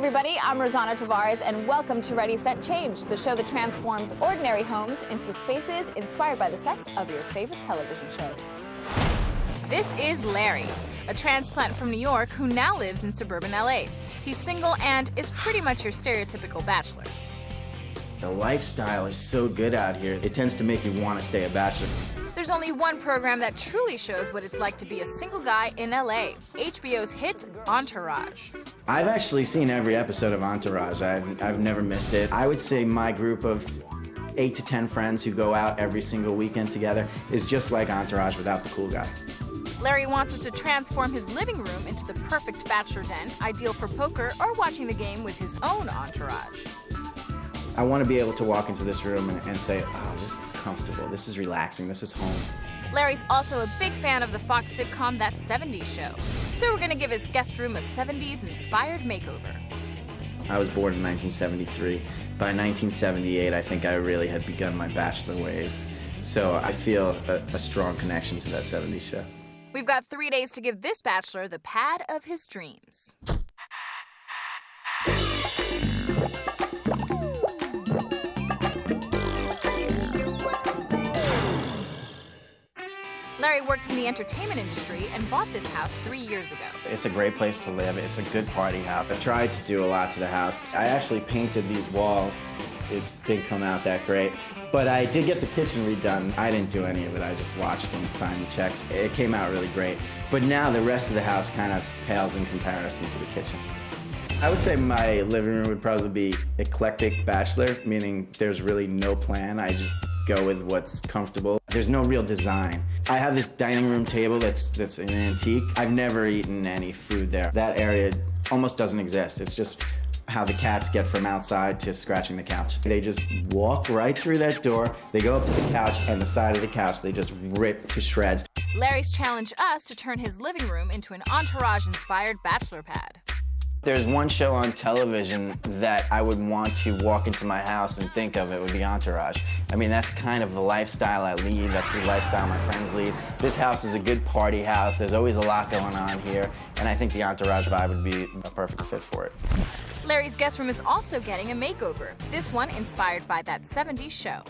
Everybody, I'm Rosanna Tavares, and welcome to Ready, Set, Change, the show that transforms ordinary homes into spaces inspired by the sets of your favorite television shows. This is Larry, a transplant from New York who now lives in suburban LA. He's single and is pretty much your stereotypical bachelor. The lifestyle is so good out here, it tends to make you want to stay a bachelor. There's only one program that truly shows what it's like to be a single guy in LA, HBO's hit Entourage. I've actually seen every episode of Entourage. I've never missed it. I would say my group of 8 to 10 friends who go out every single weekend together is just like Entourage without the cool guy. Larry wants us to transform his living room into the perfect bachelor den, ideal for poker or watching the game with his own entourage. I want to be able to walk into this room and say, oh, this is comfortable, this is relaxing, this is home. Larry's also a big fan of the Fox sitcom That 70's Show, so we're gonna give his guest room a 70s inspired makeover. I was born in 1973. By 1978, I think I really had begun my bachelor ways. So I feel a strong connection to That 70's Show. We've got 3 days to give this bachelor the pad of his dreams. Larry works in the entertainment industry and bought this house 3 years ago. It's a great place to live. It's a good party house. I tried to do a lot to the house. I actually painted these walls. It didn't come out that great. But I did get the kitchen redone. I didn't do any of it. I just watched and signed the checks. It came out really great. But now the rest of the house kind of pales in comparison to the kitchen. I would say my living room would probably be eclectic bachelor, meaning there's really no plan. I just go with what's comfortable. There's no real design. I have this dining room table that's an antique. I've never eaten any food there. That area almost doesn't exist. It's just how the cats get from outside to scratching the couch. They just walk right through that door, they go up to the couch, and the side of the couch they just rip to shreds. Larry's challenged us to turn his living room into an Entourage-inspired bachelor pad. There's one show on television that I would want to walk into my house and think of. It would be Entourage. I mean, that's kind of the lifestyle I lead. That's the lifestyle my friends lead. This house is a good party house. There's always a lot going on here, and I think the Entourage vibe would be a perfect fit for it. Larry's guest room is also getting a makeover, this one inspired by That 70's Show.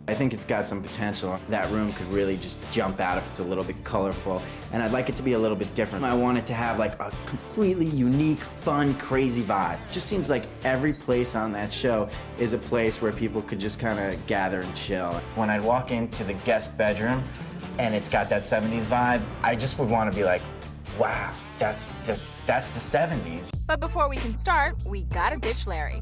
I think it's got some potential. That room could really just jump out if it's a little bit colorful, and I'd like it to be a little bit different. I want it to have like a completely unique, fun, crazy vibe. It just seems like every place on that show is a place where people could just kind of gather and chill. When I'd walk into the guest bedroom and it's got that 70s vibe, I just would want to be like, wow, that's the 70s. But before we can start, we gotta ditch Larry.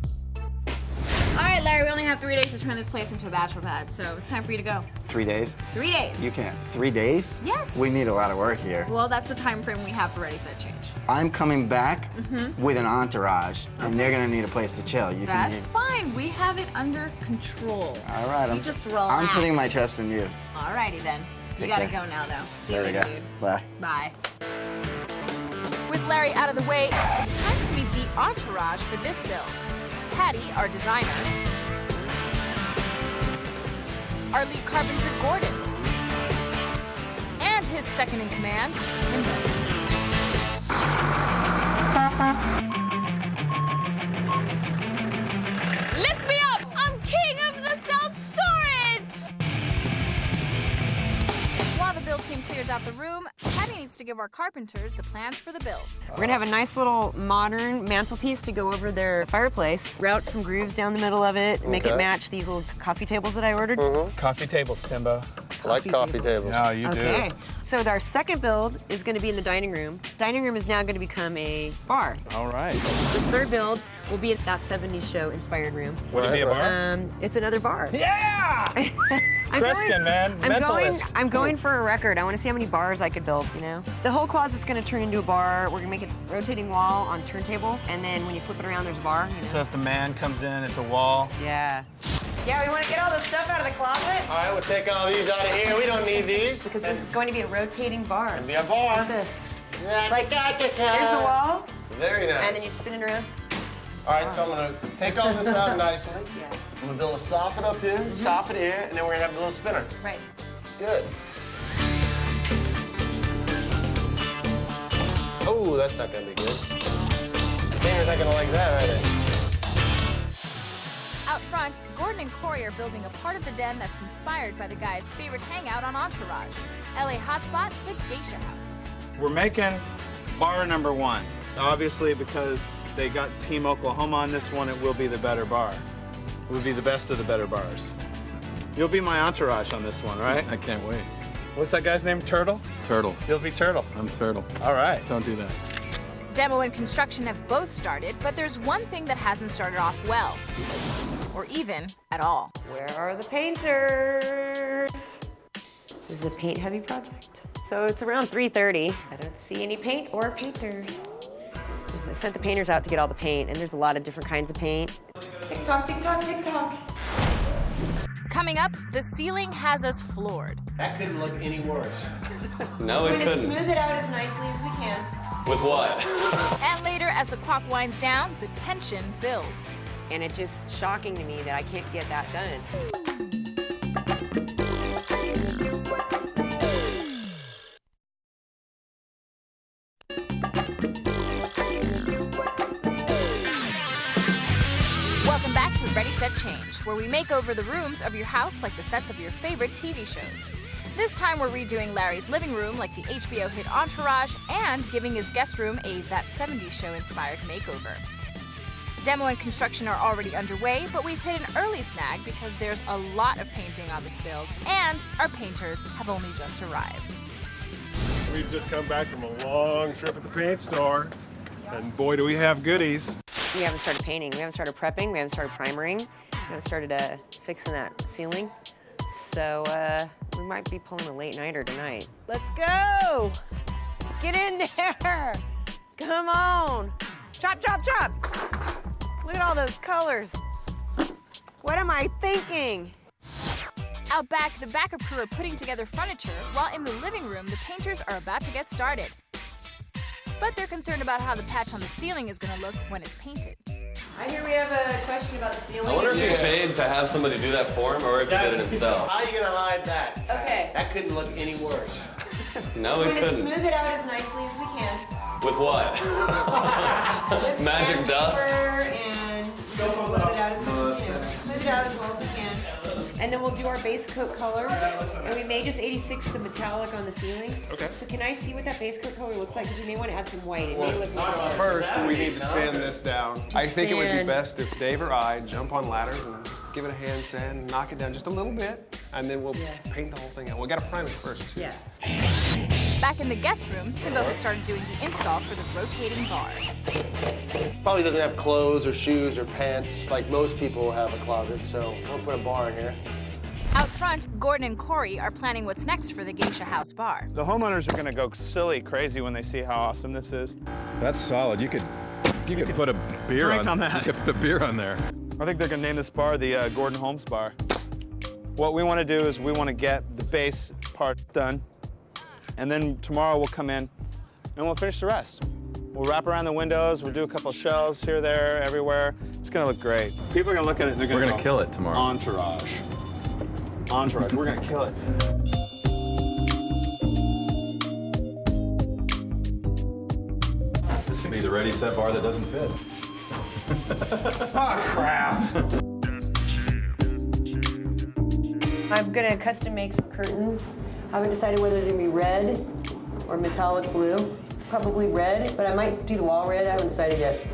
All right, Larry, we only have 3 days to turn this place into a bachelor pad, so it's time for you to go. 3 days? 3 days. You can't. 3 days? Yes. We need a lot of work here. Well, that's the time frame we have for Ready, Set, Change. I'm coming back with an entourage, and they're gonna need a place to chill. That's fine. We have it under control. All right. You just relax. I'm putting my trust in you. All righty then. You gotta go now, though. See you later, dude. Bye. Bye. With Larry out of the way, it's time to meet the entourage for this build. Patty, our designer. Our lead carpenter, Gordon. And his second in command, Timbo. Lift me up! I'm king of the self-storage! While the build team clears out the room, Patty needs to give our carpenters the plans for the build. We're gonna have a nice little modern mantelpiece to go over their fireplace. Route some grooves down the middle of it, make it match these little coffee tables that I ordered. Coffee tables, Timbo. I like coffee tables. No, you Okay. do. So our second build is gonna be in the dining room. Dining room is now gonna become a bar. All right. This third build will be at That 70's Show inspired room. Would it be a bar? It's another bar. Yeah! Kreskin, man. Mentalist. I'm going for a record. I want to see how many bars I could build, you know? The whole closet's going to turn into a bar. We're going to make it a rotating wall on turntable, and then when you flip it around, there's a bar, you know? So if the man comes in, it's a wall. Yeah. Yeah, we want to get all the stuff out of the closet. All right, we'll take all these out of here. We don't need these. Because this is going to be a rotating bar. It's gonna be a bar. Like this. Like, Here's the wall, Very nice. and then you spin it around. All right, so I'm gonna take all this out nicely. Yeah. I'm gonna build a soffit up here, soffit here, and then we're gonna have a little spinner. Right. Good. Oh, that's not gonna be good. Painters aren't gonna like that, are they? Out front, Gordon and Corey are building a part of the den that's inspired by the guys' favorite hangout on Entourage, LA hotspot, the Geisha House. We're making bar number 1. Obviously, because they got Team Oklahoma on this one, it will be the better bar. It will be the best of the better bars. You'll be my entourage on this one, right? I can't wait. What's that guy's name? Turtle? Turtle. You'll be Turtle. I'm Turtle. All right. Don't do that. Demo and construction have both started, but there's one thing that hasn't started off well, or even at all. Where are the painters? This is a paint-heavy project. So it's around 3:30. I don't see any paint or painters. I sent the painters out to get all the paint, and there's a lot of different kinds of paint. Tick-tock, tick-tock, tick-tock. Coming up, the ceiling has us floored. That couldn't look any worse. No, We're it gonna couldn't. smooth it out as nicely as we can. With what? And later, as the clock winds down, the tension builds. And it's just shocking to me that I can't get that done. Welcome back to Ready, Set, Change, where we make over the rooms of your house like the sets of your favorite TV shows. This time we're redoing Larry's living room like the HBO hit Entourage and giving his guest room a That 70's Show inspired makeover. Demo and construction are already underway, but we've hit an early snag because there's a lot of painting on this build and our painters have only just arrived. We've just come back from a long trip at the paint store, and boy, do we have goodies. We haven't started painting. We haven't started prepping. We haven't started primering. We haven't started fixing that ceiling. So we might be pulling a late nighter tonight. Let's go! Get in there! Come on! Chop, chop, chop! Look at all those colors. What am I thinking? Out back, the backup crew are putting together furniture, while in the living room, the painters are about to get started. But they're concerned about how the patch on the ceiling is going to look when it's painted. I hear we have a question about the ceiling. I wonder if he paid to have somebody do that for him or if he did it himself. How are you gonna hide that? Okay. That couldn't look any worse. No, We're it gonna couldn't. smooth it out as nicely as we can. With what? Magic dust? And smooth it out as much as we can. Smooth it out as well as we can. And then we'll do our base coat color. And we may just 86 the metallic on the ceiling. Okay. So can I see what that base coat color looks like? Because we may want to add some white. It may look more First, we need to sand this down. I think it would be Sand. best if Dave or I jump on ladders and just give it a hand sand and knock it down just a little bit, and then we'll paint the whole thing out. We gotta prime it first, too. Yeah. Back in the guest room, Timbo has started doing the install for the rotating bar. Probably doesn't have clothes or shoes or pants like most people have a closet, so we'll put a bar in here. Out front, Gordon and Corey are planning what's next for the Geisha House bar. The homeowners are gonna go silly crazy when they see how awesome this is. That's solid. You could put a beer Drink on that. You could put a beer on there. I think they're gonna name this bar the Gordon Holmes Bar. What we wanna do is we wanna get the base part done, and then tomorrow we'll come in and we'll finish the rest. We'll wrap around the windows, we'll do a couple of shelves here, there, everywhere. It's gonna look great. People are gonna look at it and they're We're gonna gonna kill it tomorrow. Entourage. Entourage, we're gonna kill it. This could be the ready set bar that doesn't fit. Oh, crap. I'm gonna custom make some curtains. I haven't decided whether they're gonna be red or metallic blue. Probably red, but I might do the wall red. I haven't decided yet.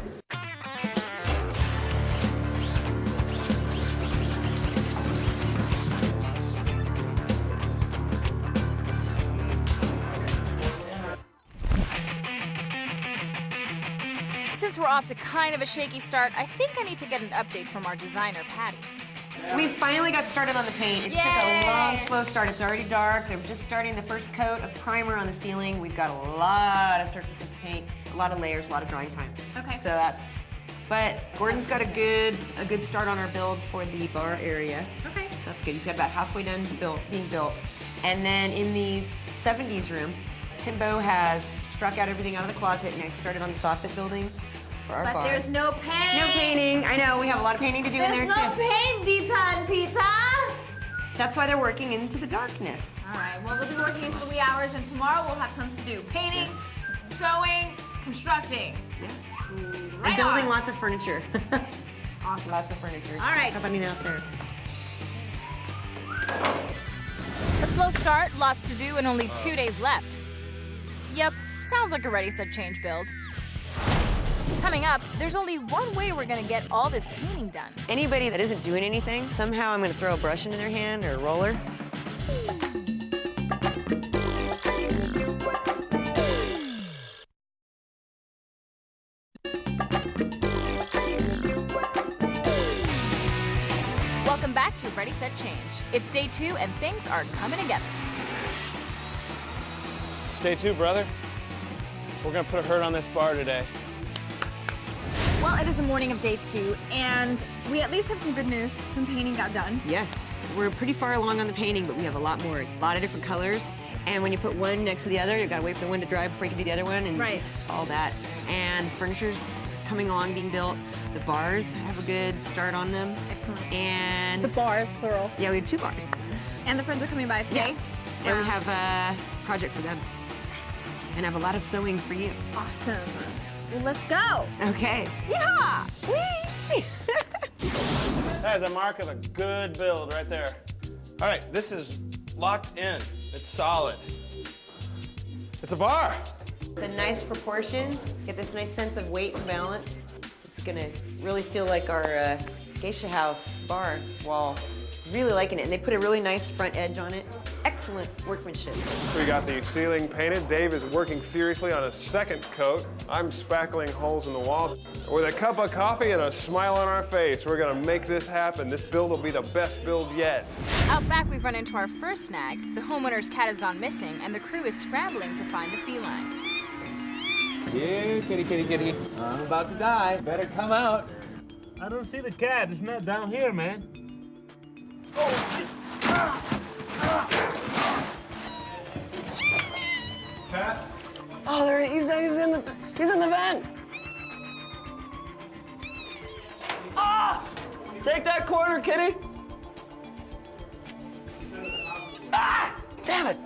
Since we're off to kind of a shaky start, I think I need to get an update from our designer, Patty. We finally got started on the paint. It took a long, slow start. It's already dark. They're just starting the first coat of primer on the ceiling. We've got a lot of surfaces to paint, a lot of layers, a lot of drying time. Okay. So but Gordon's got a good start on our build for the bar area. Okay. So that's good. He's got about halfway done being built. And then in the 70's room, Timbo has struck out everything out of the closet and I started on the soffit building for our bar. But there's no paint. No painting. I know, we have a lot of painting to do in there There's too. no paint, Dita and Pita. That's why they're working into the darkness. All right, well, we'll be working into the wee hours, and tomorrow we'll have tons to do. Painting, sewing, constructing. Yes. Right And building on. lots of furniture. Awesome. Lots of furniture. All right. How about me out there? A slow start, lots to do, and only 2 days left. Yep, sounds like a Ready, Set, Change build. Coming up, there's only one way we're gonna get all this painting done. Anybody that isn't doing anything, somehow I'm gonna throw a brush into their hand or a roller. Welcome back to Ready, Set, Change. It's day 2 and things are coming together. Stay tuned, brother. We're gonna put a hurt on this bar today. Well, it is the morning of day 2, and we at least have some good news. Some painting got done. Yes, we're pretty far along on the painting, but we have a lot more. A lot of different colors. And when you put one next to the other, you gotta wait for the one to dry before you can do the other one, and Right. just all that. And furniture's coming along, being built. The bars have a good start on them. Excellent. And The bars, plural. yeah, we have 2 bars. And the friends are coming by today. And we have a project for them. And I have a lot of sewing for you. Awesome. Well, let's go. Okay. Yeah! Whee! That is a mark of a good build right there. All right, this is locked in. It's solid. It's a bar. It's a nice proportions. Get this nice sense of weight and balance. It's gonna really feel like our geisha house bar wall. Really liking it. And they put a really nice front edge on it. Excellent workmanship. So we got the ceiling painted. Dave is working furiously on a second coat. I'm spackling holes in the walls. With a cup of coffee and a smile on our face, we're gonna make this happen. This build will be the best build yet. Out back, we've run into our first snag. The homeowner's cat has gone missing, and the crew is scrambling to find the feline. Here, kitty, kitty, kitty. I'm about to die. Better come out. I don't see the cat. It's not down here, man. Pat? Oh, there he's in the vent. Ah! Take that corner, kitty. Ah! Damn it.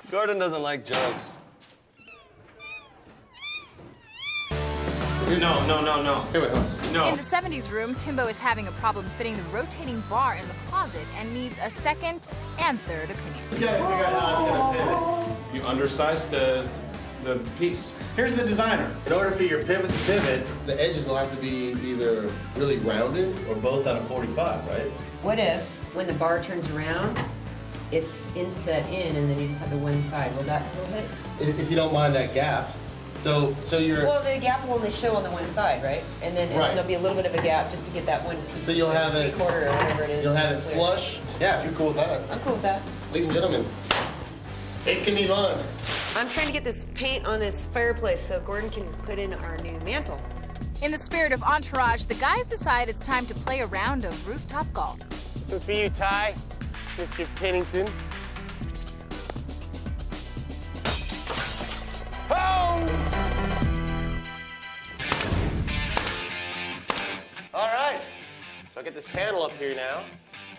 Gordon doesn't like jokes. No. Here we go. No. In the 70's room, Timbo is having a problem fitting the rotating bar in the closet and needs a second and third opinion. You gotta figure out how it's gonna pivot. You undersized the piece. Here's the designer. In order for your pivot to pivot, the edges will have to be either really rounded or both out of 45, right? What if, when the bar turns around, it's inset in and then you just have the one side? Will that still hit? If you don't mind that gap. So you're. Well, the gap will only show on the one side, right? And then Right. there'll be a little bit of a gap just to get that one piece. So you'll have it. 3/4 or whatever it is. You'll have it clear. flush. Yeah, if you're cool with that. I'm cool with that. Ladies and gentlemen, it can be fun. I'm trying to get this paint on this fireplace so Gordon can put in our new mantle. In the spirit of entourage, the guys decide it's time to play a round of rooftop golf. So for you, Ty, Mr. Pennington. Oh! All right. So I get this panel up here now,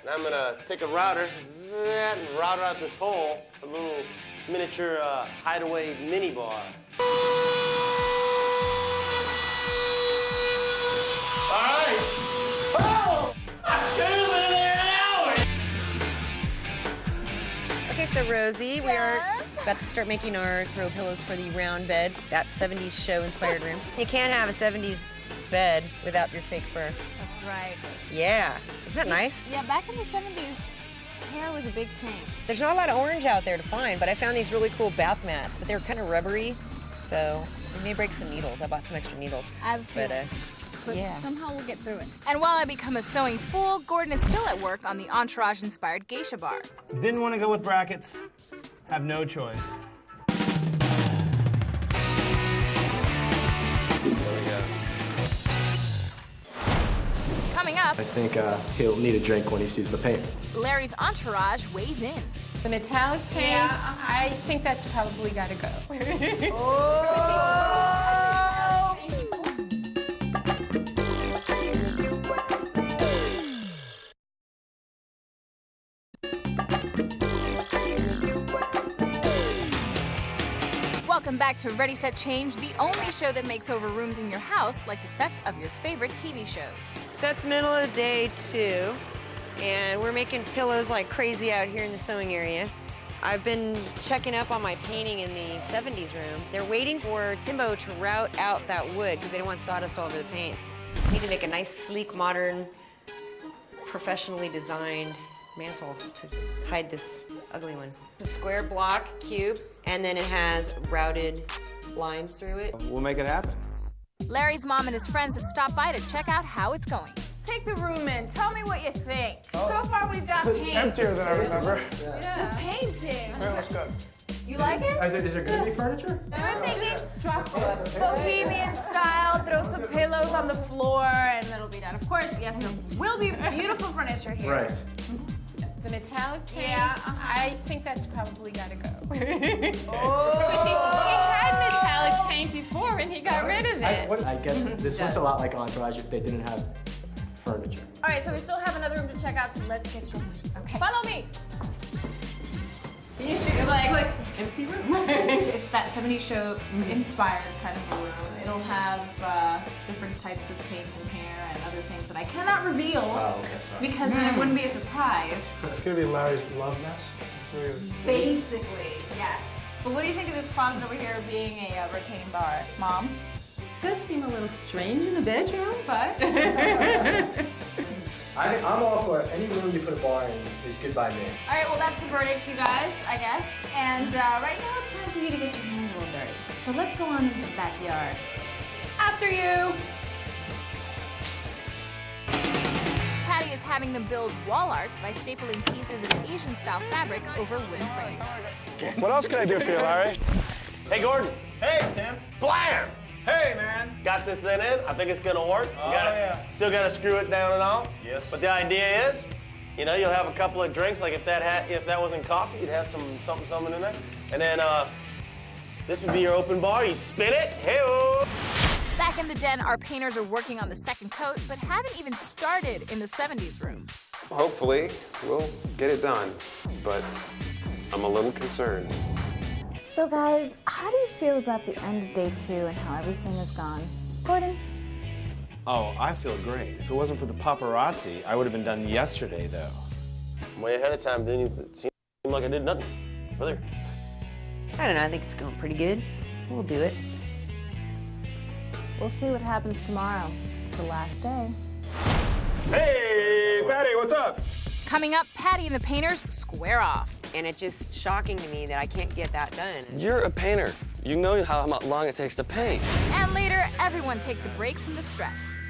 and I'm gonna take a router and router out this hole, a little miniature hideaway mini bar. All right. Oh! Okay, so Rosie, we are about to start making our throw pillows for the round bed, that 70s show inspired room. You can't have a 70s bed without your fake fur. That's right. Yeah, isn't that nice? Yeah, back in the 70s, hair was a big thing. There's not a lot of orange out there to find, but I found these really cool bath mats, but they were kind of rubbery, so we may break some needles. I bought some extra needles. I have a feeling. But yeah. somehow we'll get through it. And while I become a sewing fool, Gordon is still at work on the entourage-inspired geisha bar. Didn't want to go with brackets. Have no choice. Coming up, I think he'll need a drink when he sees the paint. Larry's entourage weighs in. The metallic paint, I think that's probably got to go. Welcome back to Ready, Set, Change, the only show that makes over rooms in your house like the sets of your favorite TV shows. So it's middle of the day, too, and we're making pillows like crazy out here in the sewing area. I've been checking up on my painting in the 70's room. They're waiting for Timbo to route out that wood because they don't want sawdust all over the paint. I need to make a nice, sleek, modern, professionally designed mantle to hide this ugly one. It's a square block cube, and then it has routed lines through it. We'll make it happen. Larry's mom and his friends have stopped by to check out how it's going. Take the room in. Tell me what you think. So far, we've got It's paint. emptier than I remember. The painting. Very much good. You like it? Is there gonna be furniture? We're thinking bohemian style, throw some pillows on the floor, and it'll be done. Of course, yes, there will be beautiful furniture here. Right. The metallic paint? Yeah. I think that's probably gotta go. Oh. Because he had metallic paint before and he got rid of it. I guess this looks a lot like Entourage if they didn't have furniture. All right, so we still have another room to check out, so let's get going. Okay. Follow me. It's like empty room. It's that 70s show inspired kind of a room. It'll have different types of paint in here and other things that I cannot reveal because then it wouldn't be a surprise. It's gonna be Larry's love nest. That's where he was sleeping. Basically, yes. But what do you think of this closet over here being a rotating bar, Mom? Does seem a little strange in the bedroom, but I'm all for it. Any room you put a bar in is good by me. All right, well, that's the verdict, you guys, I guess. And right now it's time for you to get your hands a little dirty. So let's go on into the backyard. After you! Patty is having them build wall art by stapling pieces of Asian-style fabric over wood frames. What else can I do for you, Larry? Hey, Gordon. Hey, Tim. Blam! Hey, man. Got this in it. I think it's gonna work. Yeah. Still gotta screw it down and all. Yes. But the idea is, you know, you'll have a couple of drinks. Like if that wasn't coffee, you'd have something in there. And then this would be your open bar. You spin it. Hey-oh. Back in the den, our painters are working on the second coat, but haven't even started in the 70's room. Hopefully, we'll get it done, but I'm a little concerned. So guys, how do you feel about the end of day 2 and how everything has gone? Gordon? Oh, I feel great. If it wasn't for the paparazzi, I would have been done yesterday, though. Way ahead of time, didn't you? Seem like I did nothing. Brother. I don't know, I think it's going pretty good. We'll do it. We'll see what happens tomorrow. It's the last day. Hey, Patty, what's up? Coming up, Patty and the painters square off. And it's just shocking to me that I can't get that done. You're a painter. You know how long it takes to paint. And later, everyone takes a break from the stress.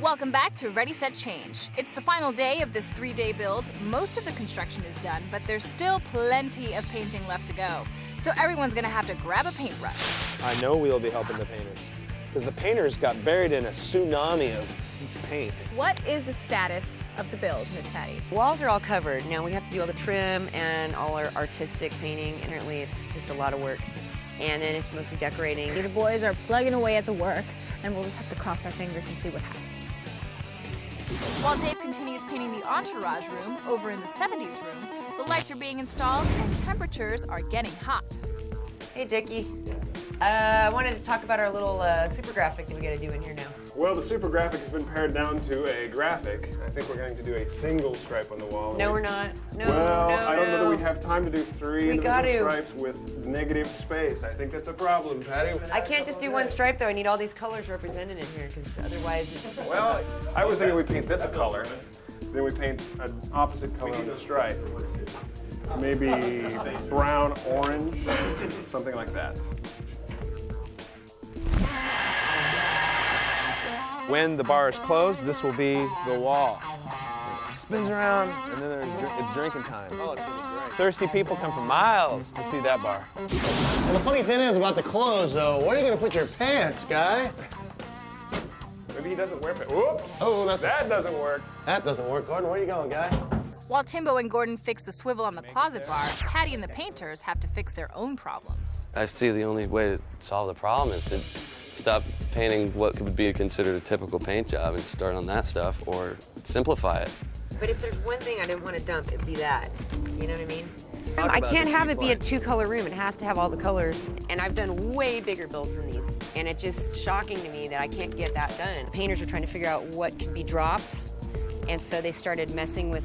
Welcome back to Ready, Set, Change. It's the final day of this 3-day build. Most of the construction is done, but there's still plenty of painting left to go. So everyone's gonna have to grab a paintbrush. I know we'll be helping the painters, because the painters got buried in a tsunami of paint. What is the status of the build, Miss Patty? Walls are all covered. Now we have to do all the trim and all our artistic painting. Apparently it's just a lot of work. And then it's mostly decorating. The boys are plugging away at the work, and we'll just have to cross our fingers and see what happens. While Dave continues painting the Entourage room, over in the 70's room, the lights are being installed and temperatures are getting hot. Hey, Dickie. I wanted to talk about our little super graphic that we got to do in here now. Well, the super graphic has been pared down to a graphic. I think we're going to do a single stripe on the wall. No, we're not. No, well, no, I don't know that no. we have time to do 3 individual stripes with negative space. I think that's a problem, Patty. I can't just do one stripe, though. I need all these colors represented in here, because otherwise it's... Well, I was thinking we paint this a color, then we paint an opposite color on the stripe. Maybe brown, orange, something like that. When the bar is closed, this will be the wall. It spins around, and then it's drinking time. Oh, it's gonna be great. Thirsty people come from miles to see that bar. Well, the funny thing is about the clothes, though, where are you gonna put your pants, guy? Maybe he doesn't wear pants. Whoops! Oh, that doesn't work. That doesn't work. Gordon, where are you going, guy? While Timbo and Gordon fix the swivel on the closet bar, Patty and the painters have to fix their own problems. I see the only way to solve the problem is to stop painting what could be considered a typical paint job and start on that stuff, or simplify it. But if there's one thing I didn't want to dump, it'd be that. You know what I mean? I can't have it be a 2-color room. It has to have all the colors. And I've done way bigger builds than these. And it's just shocking to me that I can't get that done. The painters are trying to figure out what can be dropped. And so they started messing with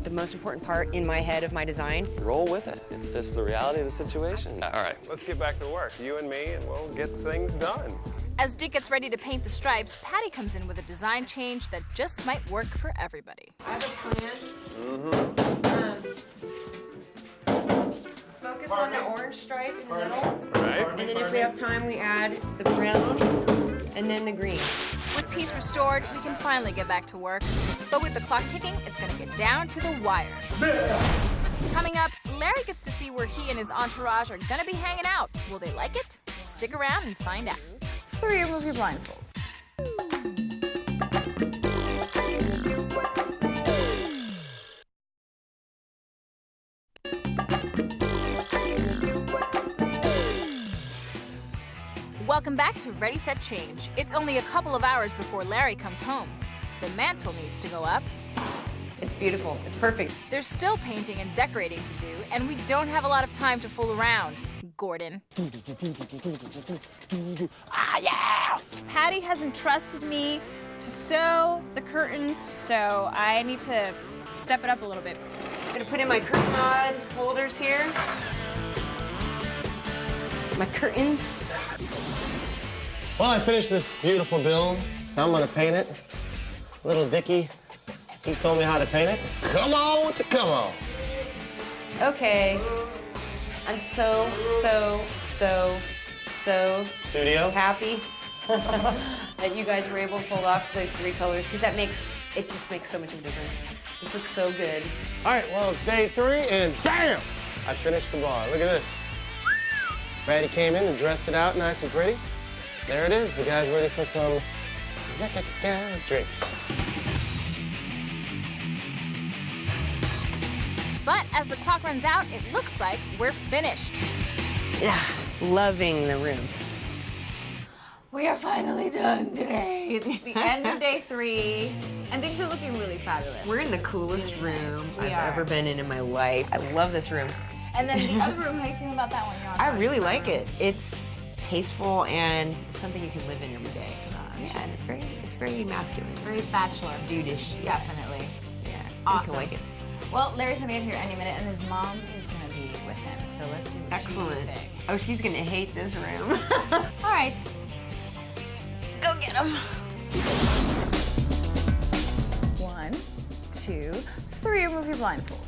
the most important part in my head of my design. Roll with it. It's just the reality of the situation. All right. Let's get back to work, you and me, and we'll get things done. As Dick gets ready to paint the stripes, Patty comes in with a design change that just might work for everybody. I have a plan. Focus on the orange stripe in the middle. Right. And then if we have time, we add the brown and then the green. With peace restored, we can finally get back to work. But with the clock ticking, it's gonna get down to the wire. Coming up, Larry gets to see where he and his entourage are gonna be hanging out. Will they like it? Stick around and find out. 3, remove your blindfolds. Welcome back to Ready, Set, Change. It's only a couple of hours before Larry comes home. The mantle needs to go up. It's beautiful. It's perfect. There's still painting and decorating to do, and we don't have a lot of time to fool around. Gordon. Patty hasn't trusted me to sew the curtains, so I need to step it up a little bit. I'm gonna put in my curtain rod holders here. My curtains. Well, I finished this beautiful build, so I'm gonna paint it. Little Dickie, he told me how to paint it. Come on with the come on. Okay. I'm so Studio. happy that you guys were able to pull off the 3 colors, because it just makes so much of a difference. This looks so good. All right, well, it's day 3, and bam! I finished the bar. Look at this. Patty came in and dressed it out nice and pretty. There it is. The guy's ready for some drinks. But as the clock runs out, it looks like we're finished. Yeah, loving the rooms. We are finally done today. It's the end of day 3, and things are looking really fabulous. We're in the coolest Really nice. room We I've are. ever been in my life. I love this room. And then the other room, how do you feel about that one? I really like it. It's tasteful and something you can live in every day. Yeah, and it's very masculine. Very bachelor. Dude-ish. Definitely. Yeah. Awesome. I like it. Well, Larry's gonna get here any minute, and his mom is gonna be with him. So let's see what Excellent. she thinks. Oh, she's gonna hate this room. All right. Go get him. 1, 2, 3. Remove your blindfolds.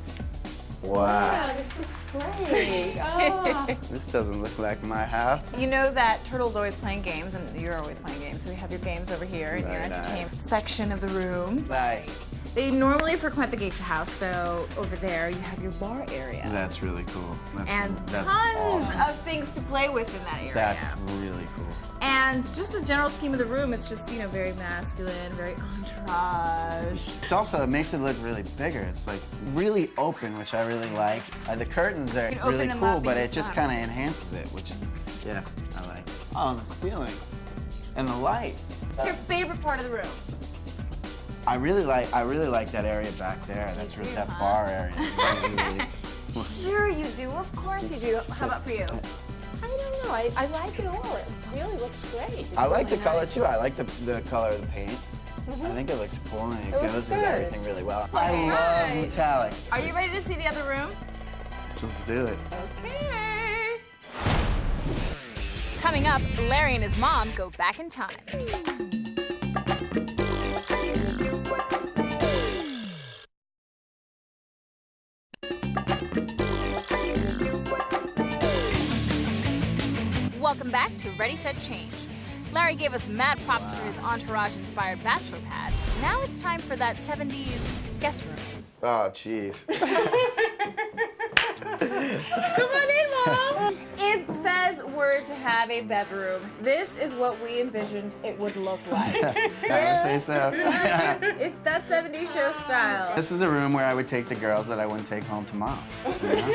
Wow. this looks great. Oh. This doesn't look like my house. You know that Turtle's always playing games, and you're always playing games. So we have your games over here in your Very nice. entertainment section of the room. Nice. They normally frequent the geisha house, so over there you have your bar area. That's really cool. And that's tons awesome. of things to play with in that area. That's really cool. And just the general scheme of the room is just, you know, very masculine, very entourage. It makes it look really bigger. It's like really open, which I really like. The curtains are You can open really them cool, up but and it just stop. kind of enhances it, which, yeah, I like. Oh, and the ceiling. And the lights. What's your favorite part of the room? I really like that area back there. That's do, that huh? bar area. Really, Sure you do, of course you do. How about for you? I don't know. I like it all. It really looks great. I like the color too. I like the color of the paint. I think it looks cool and it looks goes with good. everything really well. I Okay. love metallic. Are you ready to see the other room? Let's do it. Okay. Coming up, Larry and his mom go back in time. Welcome back to Ready, Set, Change. Larry gave us mad props for his entourage-inspired bachelor pad. Now it's time for that 70's guest room. Oh, jeez. Come on in, Mom. If Fez guys were to have a bedroom, this is what we envisioned it would look like. I would say so. It's that 70s show style. This is a room where I would take the girls that I wouldn't take home to mom. You know?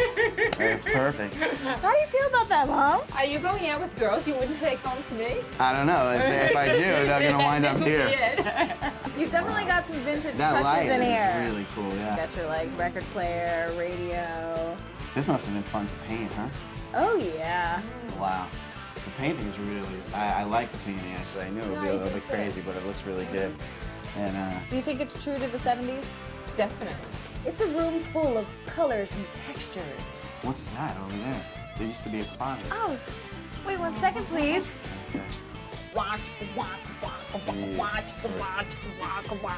It's perfect. How do you feel about that, Mom? Are you going out with girls you wouldn't take home to me? I don't know. If I do, they're gonna wind up here. You've definitely got some vintage That touches light in is here. really cool, You yeah. got your like record player, radio. This must have been fun to paint, huh? Oh yeah. Wow. The painting is really, I like the painting actually. I knew it would be a little bit crazy, but it looks really good. And Do you think it's true to the 70s? Definitely. It's a room full of colors and textures. what's that over there? There used to be a closet. Oh, wait 1 second, please. Okay. Watch.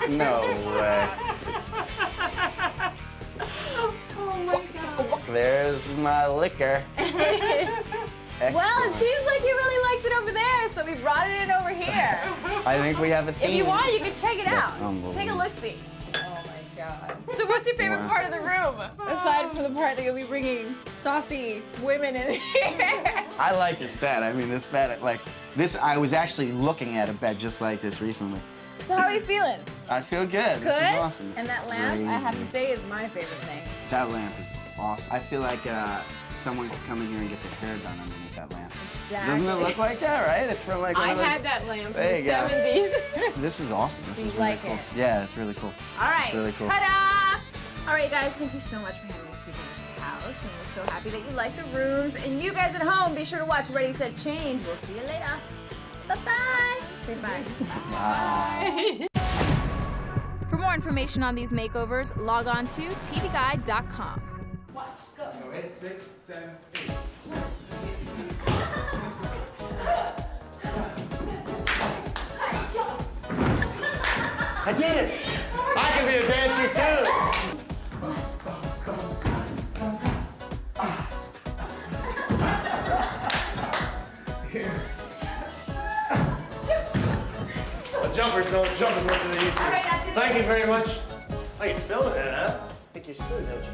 No way. Oh my God. There's my liquor. Well, it seems like you really liked it over there, so we brought it in over here. I think we have a theme. If you want, you can check it That's out. unbelievable. Take a look-see. Oh my God. So what's your favorite Wow. part of the room? Aside from the part that you'll be bringing saucy women in here. I like this bed. I mean, this bed, like, this, I was actually looking at a bed just like this recently. So how are you feeling? I feel good. This Good? is awesome. It's And that lamp, I have to crazy. say, is my favorite thing. That lamp is awesome. I feel like someone could come in here and get their hair done underneath that lamp. Exactly. Doesn't it look like that, right? It's from like one I of those... had that lamp in There the you go. 70s. This is awesome. This So is you really like cool. it? Yeah, it's really cool. All right, It's really cool. ta-da! All right, guys, thank you so much for having me present to the house, and we're so happy that you like the rooms. And you guys at home, be sure to watch Ready, Set, Change. We'll see you later. Bye-bye. Say bye. Bye. For more information on these makeovers, log on to tvguide.com. Watch, go. 8, 6, 7, 8. I did it! I can be a dancer too! Well, jumpers don't jump as much as they used to. Thank you very much. Oh, you're filming it, huh? I think you're still, don't you?